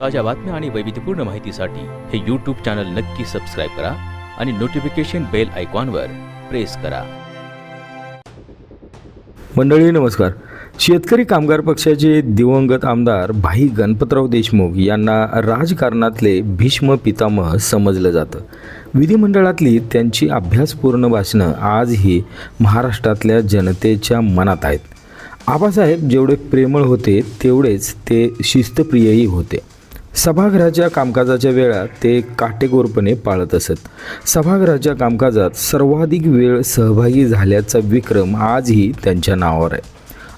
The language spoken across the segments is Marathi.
ताज्या बातम्या आणि वैविध्यपूर्ण माहितीसाठी हे यूट्यूब चॅनल नक्की सबस्क्राईब करा आणि नोटिफिकेशन बेल आयकॉनवर प्रेस करा. मंडळी नमस्कार. शेतकरी कामगार पक्षाचे दिवंगत आमदार भाई गणपतराव देशमुख यांना राजकारणातले भीष्म पितामह समजलं जातं. विधिमंडळातली त्यांची अभ्यासपूर्ण भाषणं आजही महाराष्ट्रातल्या जनतेच्या मनात आहेत. आबासाहेब जेवढे प्रेमळ होते तेवढेच ते शिस्तप्रियही होते. सभागृहाच्या कामकाजाच्या वेळा ते काटेकोरपणे पाळत असत. सभागृहाच्या कामकाजात सर्वाधिक वेळ सहभागी झाल्याचा विक्रम आजही त्यांच्या नावावर आहे.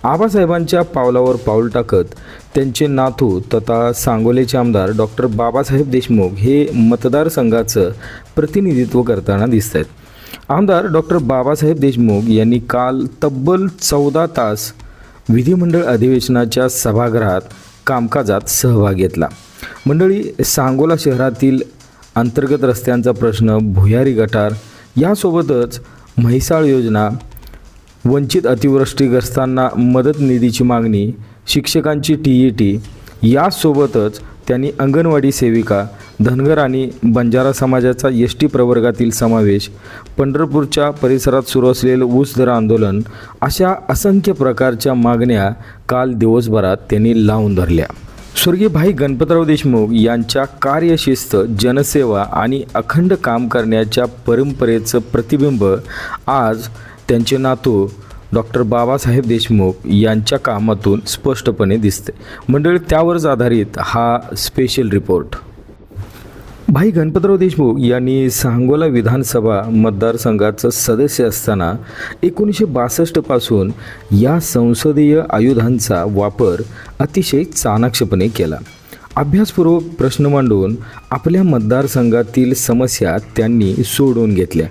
आबासाहेबांच्या पावलावर पाऊल टाकत त्यांचे नातू तथा सांगोलेचे आमदार डॉक्टर बाबासाहेब देशमुख हे मतदारसंघाचं प्रतिनिधित्व करताना दिसत आहेत. आमदार डॉक्टर बाबासाहेब देशमुख यांनी काल तब्बल 14 तास विधिमंडळ अधिवेशनाच्या सभागृहात कामकाजात सहभाग घेतला. मंडळी, सांगोला शहरातील अंतर्गत रस्त्यांचा प्रश्न, भुयारी गटार यासोबतच म्हैसाळ योजना, वंचित अतिवृष्टीग्रस्तांना मदत निधीची मागणी, शिक्षकांची TET यासोबतच त्यांनी अंगणवाडी सेविका, धनगर आणि बंजारा समाजाचा ST प्रवर्गातील समावेश, पंढरपूरच्या परिसरात सुरू असलेलं ऊस दर आंदोलन अशा असंख्य प्रकारच्या मागण्या काल दिवसभरात त्यांनी लावून धरल्या. स्वर्गीय भाई गणपतराव देशमुख यांच्या कार्यशिस्त, जनसेवा आणि अखंड काम करण्याच्या परंपरेचं प्रतिबिंब आज त्यांचे नातू डॉक्टर बाबासाहेब देशमुख यांच्या कामातून स्पष्टपणे दिसते. मंडळी, त्यावरच आधारित हा स्पेशल रिपोर्ट. भाई गणपतराव देशमुख यांनी सांगोला विधानसभा मतदारसंघाचं सदस्य असताना 1962 पासून या संसदीय आयुधांचा वापर अतिशय चाणाक्षपणे केला. अभ्यासपूर्वक प्रश्न मांडून आपल्या मतदारसंघातील समस्या त्यांनी सोडवून घेतल्या.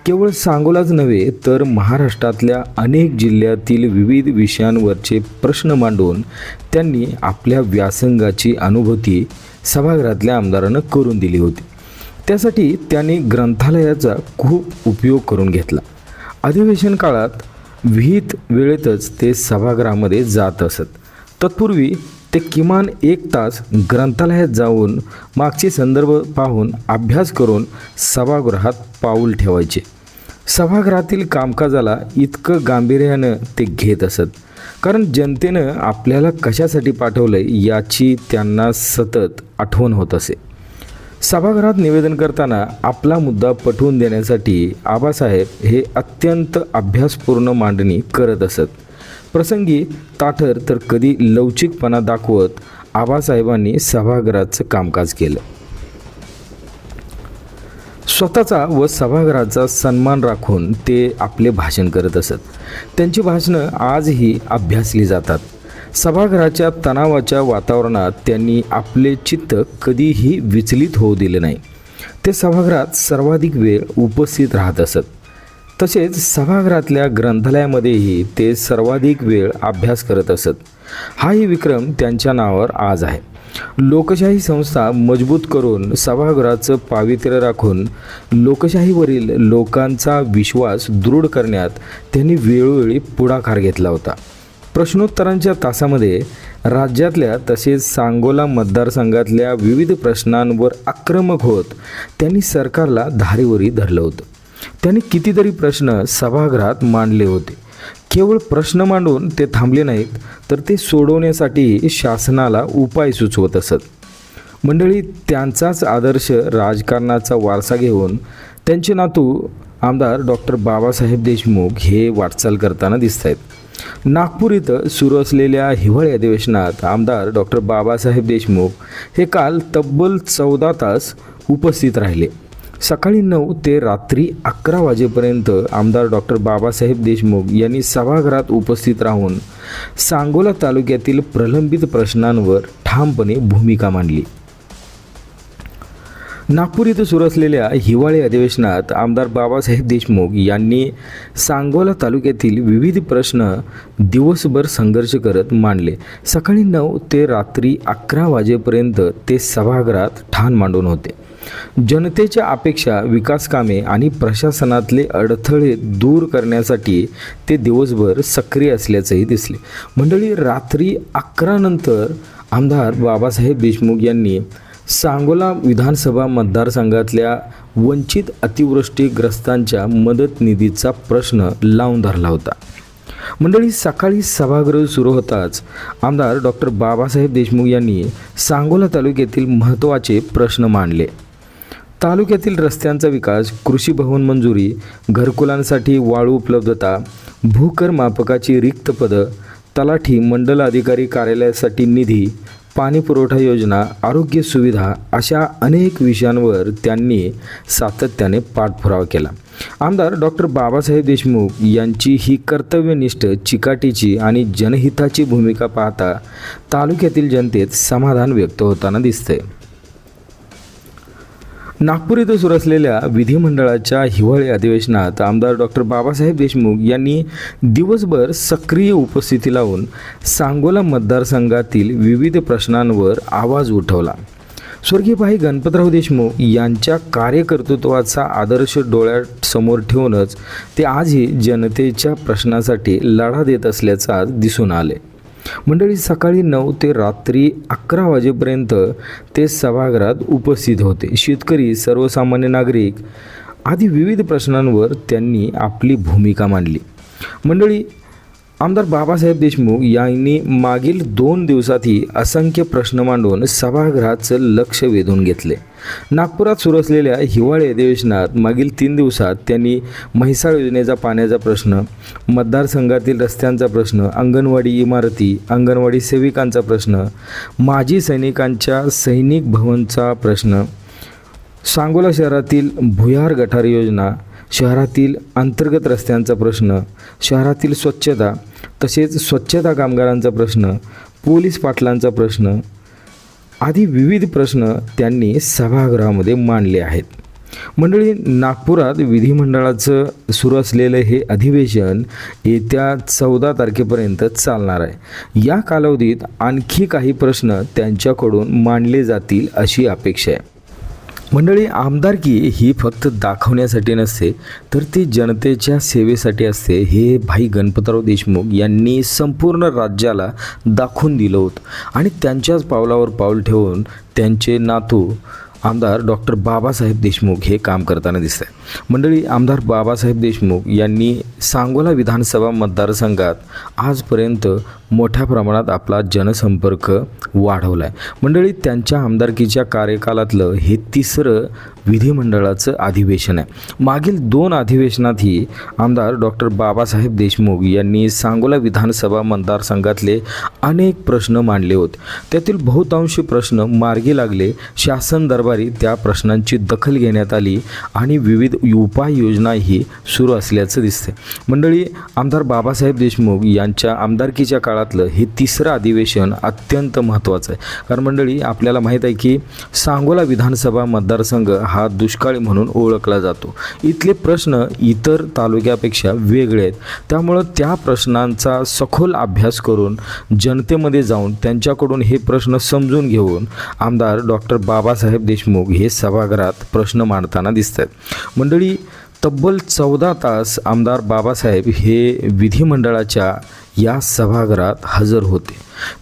केवळ सांगोलाच नव्हे तर महाराष्ट्रातल्या अनेक जिल्ह्यातील विविध विषयांवरचे प्रश्न मांडून त्यांनी आपल्या व्यासंगाची अनुभूती सभागृहातल्या आमदारांना करून दिली होती. त्यासाठी त्यांनी ग्रंथालयाचा खूप उपयोग करून घेतला. अधिवेशन काळात विहित वेळेतच ते सभागृहामध्ये जात असत. तत्पूर्वी ते किमान 1 तास ग्रंथालयात जाऊन मागचे संदर्भ पाहून अभ्यास करून सभागृहात पाऊल ठेवायचे. सभागृहातील कामकाजाला इतकं गांभीर्यानं ते घेत असत, कारण जनतेनं आपल्याला कशासाठी पाठवलं याची त्यांना सतत आठवण होत असे. सभागृहात निवेदन करताना आपला मुद्दा पटवून देण्यासाठी आबासाहेब हे अत्यंत अभ्यासपूर्ण मांडणी करत असत. प्रसंगी ताठर तर कधी लवचिकपणा दाखवत आबासाहेबांनी सभागृहाचं कामकाज केलं. स्वतःचा व सभागृहाचा सन्मान राखून ते आपले भाषण करत असत. त्यांची भाषणं आजही अभ्यासली जातात. सभागृहाच्या तणावाच्या वातावरणात त्यांनी आपले चित्त कधीही विचलित होऊ दिले नाही. ते सभागृहात सर्वाधिक वेळ उपस्थित राहत असत. तसेच सभागृहातल्या ग्रंथालयामध्येही ते सर्वाधिक वेळ अभ्यास करत असत. हाही विक्रम त्यांच्या नावावर आज आहे. लोकशाही संस्था मजबूत करून सभागृहाचं पावित्र्य राखून लोकशाहीवरील लोकांचा विश्वास दृढ करण्यात त्यांनी वेळोवेळी पुढाकार घेतला होता. प्रश्नोत्तरांच्या तासामध्ये राज्यातल्या तसेच सांगोला मतदारसंघातल्या विविध प्रश्नांवर आक्रमक होत त्यांनी सरकारला धारेवरी धरलं होतं. त्यांनी कितीतरी प्रश्न सभागृहात मांडले होते. केवळ प्रश्न मांडून ते थांबले नाहीत, तर ते सोडवण्यासाठी शासनाला उपाय सुचवत असत. मंडळी, त्यांचाच आदर्श राजकारणाचा वारसा घेऊन त्यांचे नातू आमदार डॉक्टर बाबासाहेब देशमुख हे वाटचाल करताना दिसत आहेत. नागपूर इथं सुरू असलेल्या हिवाळी अधिवेशनात आमदार डॉक्टर बाबासाहेब देशमुख हे काल तब्बल 14 तास उपस्थित राहिले. सकाळी 9 ते रात्री 11 वाजेपर्यंत आमदार डॉक्टर बाबासाहेब देशमुख यांनी सभागृहात उपस्थित राहून सांगोला तालुक्यातील प्रलंबित प्रश्नांवर ठामपणे भूमिका मांडली. नागपूर इथं सुरू असलेल्या हिवाळी अधिवेशनात आमदार बाबासाहेब देशमुख यांनी सांगोला तालुक्यातील विविध प्रश्न दिवसभर संघर्ष करत मांडले. सकाळी 9 ते रात्री 11 वाजेपर्यंत ते सभागृहात ठाण मांडून होते. जनतेच्या अपेक्षा, विकासकामे आणि प्रशासनातले अडथळे दूर करण्यासाठी ते दिवसभर सक्रिय असल्याचंही दिसले. मंडळी, रात्री 11 नंतर आमदार बाबासाहेब देशमुख यांनी सांगोला विधानसभा मतदारसंघातल्या वंचित अतिवृष्टीग्रस्तांच्या मदत निधीचा प्रश्न लावून धरला होता. मंडळी, सकाळी सभागृह सुरू होताच आमदार डॉक्टर बाबासाहेब देशमुख यांनी सांगोला तालुक्यातील महत्त्वाचे प्रश्न मांडले. तालुक्यातील रस्त्यांचा विकास, कृषी भवन मंजुरी, घरकुलांसाठी वाळू उपलब्धता, भूकर मापकाची रिक्त पदं, तलाठी मंडल अधिकारी कार्यालयासाठी निधी, पाणी पुरवठा योजना, आरोग्य सुविधा अशा अनेक विषयांवर त्यांनी सातत्याने पाठपुरावा केला. आमदार डॉक्टर बाबासाहेब देशमुख यांची ही कर्तव्यनिष्ठ, चिकाटीची आणि जनहिताची भूमिका पाहता तालुक्यातील जनतेत समाधान व्यक्त होताना दिसते. नागपूर येथे सुरू असलेल्या विधिमंडळाच्या हिवाळी अधिवेशनात आमदार डॉक्टर बाबासाहेब देशमुख यांनी दिवसभर सक्रिय उपस्थिती लावून सांगोला मतदारसंघातील विविध प्रश्नांवर आवाज उठवला. स्वर्गीय भाई गणपतराव देशमुख यांच्या कार्यकर्तृत्वाचा आदर्श डोळ्यासमोर ठेवूनच ते आजही जनतेच्या प्रश्नासाठी लढा देत असल्याचं आज दिसून आले. मंडळी, सकाळी 9 ते रात्री 11 वाजेपर्यंत ते सभागृहात उपस्थित होते. शेतकरी, सर्वसामान्य नागरिक आदी विविध प्रश्नांवर त्यांनी आपली भूमिका मांडली. मंडळी, आमदार बाबासाहेब देशमुख यांनी मागील 2 दिवसातही असंख्य प्रश्न मांडून सभागृहाचं लक्ष वेधून घेतले. नागपुरात सुरू असलेल्या हिवाळी अधिवेशनात मागील 3 दिवसात त्यांनी म्हैसाळ योजनेचा पाण्याचा प्रश्न, मतदारसंघातील रस्त्यांचा प्रश्न, अंगणवाडी इमारती, अंगणवाडी सेविकांचा प्रश्न, माजी सैनिकांच्या सैनिक भवनचा प्रश्न, सांगोला शहरातील भुयार गटार योजना, शहरातील अंतर्गत रस्त्यांचा प्रश्न, शहरातील स्वच्छता तसेच स्वच्छता कामगारांचा प्रश्न, पोलीस पाटलांचा प्रश्न आदी विविध प्रश्न त्यांनी सभागृहामध्ये मांडले आहेत. मंडळी, नागपुरात विधिमंडळाचं सुरू असलेलं हे अधिवेशन येत्या 14 तारखेपर्यंत चालणार आहे. या कालावधीत आणखी काही प्रश्न त्यांच्याकडून मांडले जातील अशी अपेक्षा आहे. मंडळी, आमदारकी ही फक्त दाखवण्यासाठी नसते, तर ती जनतेच्या सेवेसाठी असते. हे भाई गणपतराव देशमुख यांनी संपूर्ण राज्याला दाखवून दिलं होतं आणि त्यांच्याच पावलावर पाऊल ठेवून त्यांचे नातू आमदार डॉक्टर बाबासाहेब देशमुख हे काम करताना दिसत आहे. मंडळी, आमदार बाबासाहेब देशमुख यांनी सांगोला विधानसभा मतदारसंघात आजपर्यंत मोठ्या प्रमाणात आपला जनसंपर्क वाढवला आहे. मंडळी, त्यांच्या आमदारकीच्या कार्यकालातलं हे 3रं विधिमंडळाचं अधिवेशन आहे. मागील 2 अधिवेशनातही आमदार डॉक्टर बाबासाहेब देशमुख यांनी सांगोला विधानसभा मतदारसंघातले अनेक प्रश्न मांडले होते. त्यातील बहुतांशी प्रश्न मार्गी लागले. शासन दरबारी त्या प्रश्नांची दखल घेण्यात आली आणि विविध उपाययोजनाही सुरू असल्याचं दिसते. मंडळी, आमदार बाबासाहेब देशमुख यांच्या आमदारकीच्या काळातलं हे 3रं अधिवेशन अत्यंत महत्त्वाचं आहे. कारण मंडळी, आपल्याला माहीत आहे की सांगोला विधानसभा मतदारसंघ हा दुष्काळी म्हणून ओळखला जातो. इथले प्रश्न इतर तालुक्यापेक्षा वेगळे आहेत. त्यामुळं त्या प्रश्नांचा सखोल अभ्यास करून जनतेमध्ये जाऊन त्यांच्याकडून हे प्रश्न समजून घेऊन आमदार डॉक्टर बाबासाहेब देशमुख हे सभागृहात प्रश्न मांडताना दिसत आहेत. मंडळी, तब्बल 14 तास आमदार बाबासाहेब हे विधिमंडळाच्या या सभागृहात हजर होते.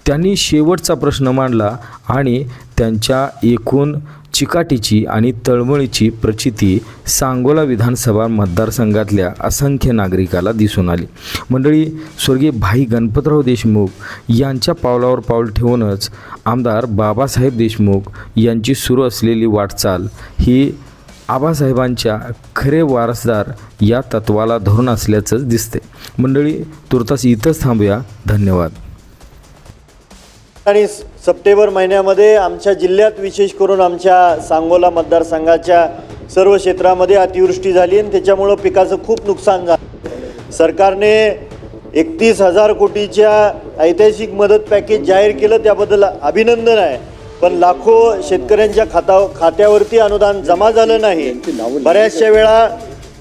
त्यांनी शेवटचा प्रश्न मांडला आणि त्यांच्या एकूण चिकाटीची आणि तळमळीची प्रचिती सांगोला विधानसभा मतदारसंघातल्या असंख्य नागरिकाला दिसून आली. मंडळी, स्वर्गीय भाई गणपतराव देशमुख यांच्या पावलावर पाऊल ठेवूनच आमदार बाबासाहेब देशमुख यांची सुरू असलेली वाटचाल ही आबासाहेबांच्या खरे वारसदार या तत्वाला धरून असल्याचंच दिसते. मंडळी, तुर्तास इथंच थांबूया. धन्यवाद. आणि सप्टेंबर महिन्यामध्ये आमच्या जिल्ह्यात, विशेष करून आमच्या सांगोला मतदारसंघाच्या सर्व क्षेत्रामध्ये अतिवृष्टी झाली आणि त्याच्यामुळं पिकाचं खूप नुकसान झालं. सरकारने 31,000 कोटीच्या ऐतिहासिक मदत पॅकेज जाहीर केलं, त्याबद्दल अभिनंदन आहे. पण लाखो शेतकऱ्यांच्या खात्यावरती अनुदान जमा झालं नाही. बऱ्याचशा वेळा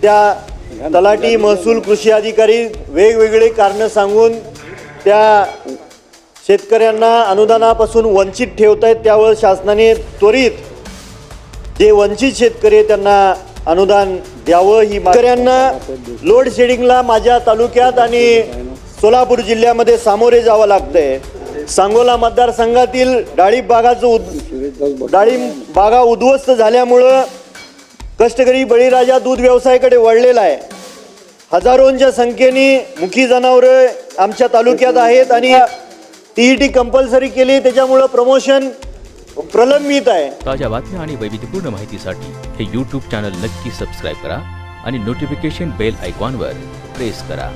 त्या तलाठी, महसूल, कृषी अधिकारी वेगवेगळे कारणं सांगून त्या शेतकऱ्यांना अनुदानापासून वंचित ठेवत आहेत. त्यावर शासनाने त्वरित जे वंचित शेतकरी आहेत त्यांना अनुदान द्यावं. ही शेतकऱ्यांना लोड शेडिंगला माझ्या तालुक्यात आणि सोलापूर जिल्ह्यामध्ये सामोरे जावं लागतंय. सांगोला मतदारसंघातील डाळिंब बागा उद्ध्वस्त झाल्यामुळं कष्टकरी बळीराजा दूध व्यवसायाकडे वळलेला आहे. हजारोंच्या संख्येने मुखी जनावरं आमच्या तालुक्यात आहेत आणि TET कंपल्सरी केली, त्याच्यामुळं प्रमोशन प्रलंबित आहे. ताज्या बातम्या आणि वैविध्यपूर्ण माहितीसाठी हे यूट्यूब चॅनल नक्की सबस्क्राईब करा आणि नोटिफिकेशन बेल आयकॉनवर प्रेस करा.